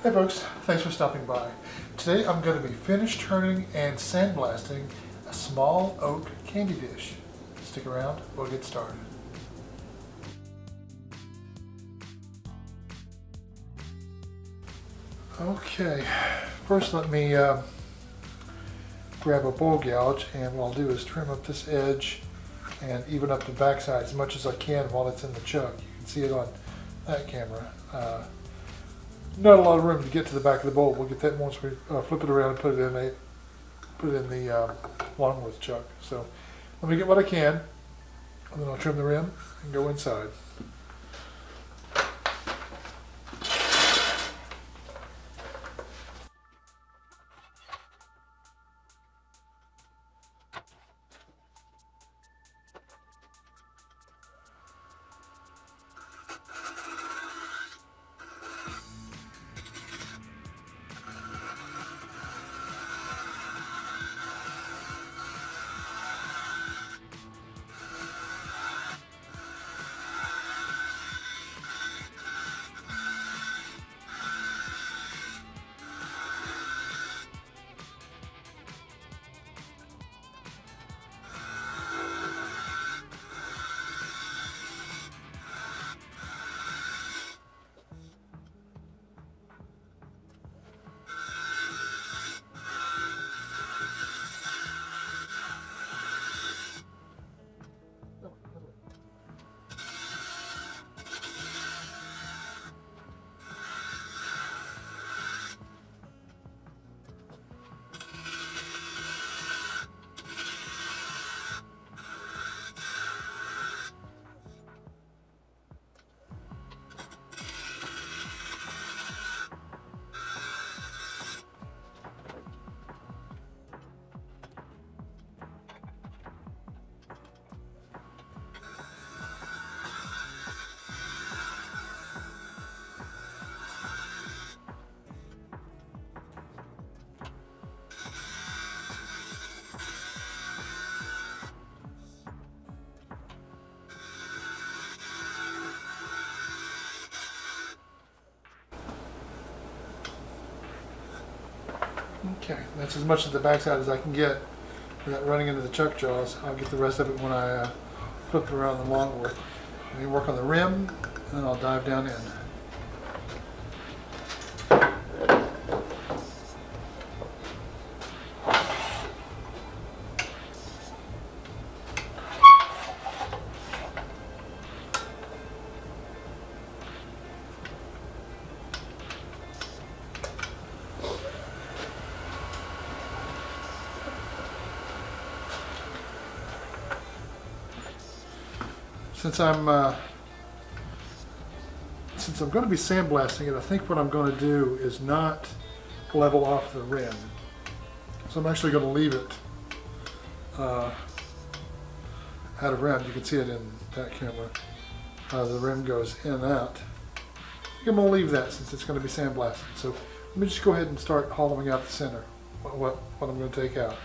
Hey folks, thanks for stopping by. Today I'm going to be finish turning and sandblasting a small oak candy dish. Stick around, we'll get started. Okay, first let me grab a bowl gouge, and what I'll do is trim up this edge and even up the backside as much as I can while it's in the chuck. You can see it on that camera. Not a lot of room to get to the back of the bowl. We'll get that once we flip it around and put it in the Longworth chuck. So let me get what I can, and then I'll trim the rim and go inside. Okay, that's as much of the backside as I can get without running into the chuck jaws. I'll get the rest of it when I flip it around the Longworth. Let me work on the rim, and then I'll dive down in. Since I'm going to be sandblasting it, I think what I'm going to do is not level off the rim. So I'm actually going to leave it out of round. You can see it in that camera. The rim goes in and out. I think I'm going to leave that since it's going to be sandblasted. So let me just go ahead and start hollowing out the center, what I'm going to take out.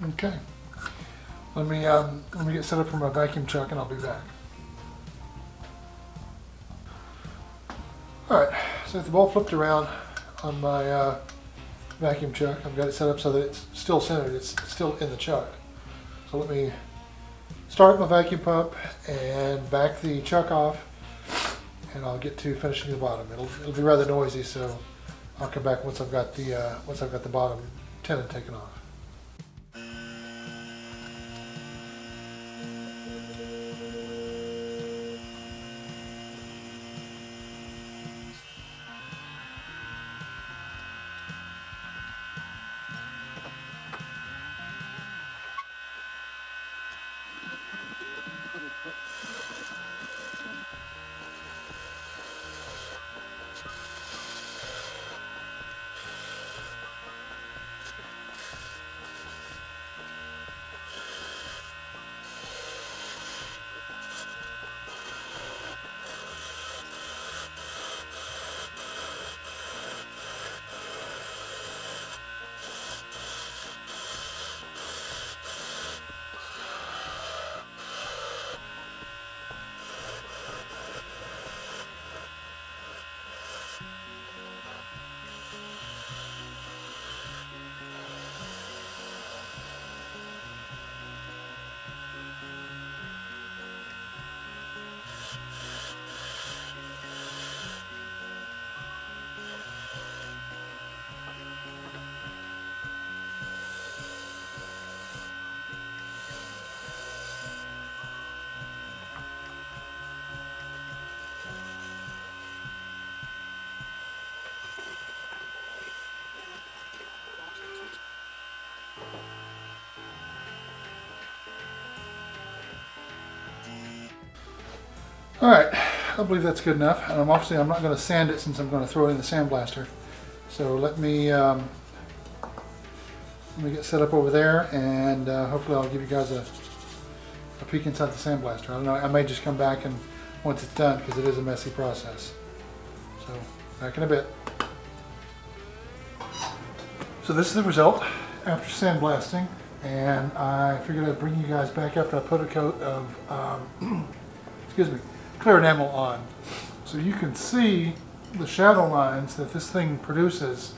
Okay. Let me get set up for my vacuum chuck and I'll be back. Alright, so the ball flipped around on my vacuum chuck. I've got it set up so that it's still centered, it's still in the chuck. So let me start my vacuum pump and back the chuck off, and I'll get to finishing the bottom. It'll be rather noisy, so I'll come back once I've got the bottom tenon taken off. Alright, I believe that's good enough. And obviously I'm not going to sand it since I'm going to throw it in the sandblaster. So let me get set up over there, and hopefully I'll give you guys a peek inside the sandblaster. I don't know, I may just come back and once it's done, because it is a messy process. So back in a bit. So this is the result after sandblasting, and I figured I'd bring you guys back after I put a coat of excuse me, clear enamel on, so you can see the shadow lines that this thing produces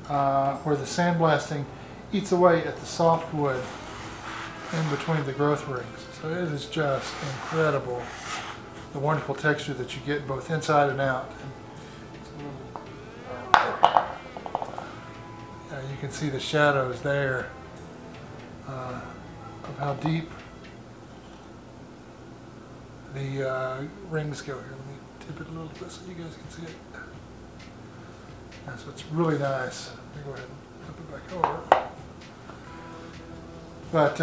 where the sandblasting eats away at the soft wood in between the growth rings. So it is just incredible, the wonderful texture that you get both inside and out. You can see the shadows there of how deep the rings go here. Let me tip it a little bit so you guys can see it. Yeah, so it's really nice. Let me go ahead and flip it back over. But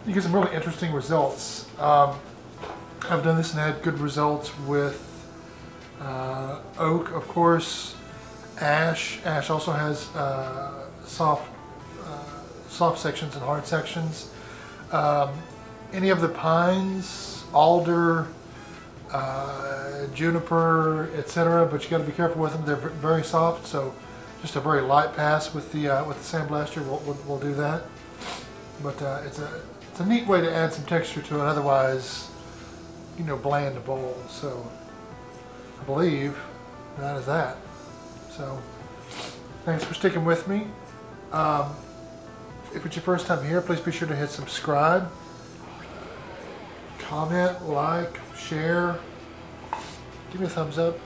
you get some really interesting results. I've done this and had good results with oak, of course, ash. Ash also has soft sections and hard sections. Any of the pines, alder, juniper, etc. But you got to be careful with them. They're very soft, so just a very light pass with the sandblaster will do that. But it's a neat way to add some texture to an otherwise, you know, bland bowl. So I believe that is that. So thanks for sticking with me. If it's your first time here, please be sure to hit subscribe, comment, like, share, give me a thumbs up,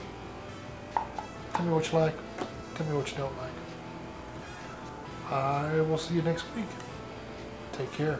tell me what you like, tell me what you don't like. I will see you next week. Take care.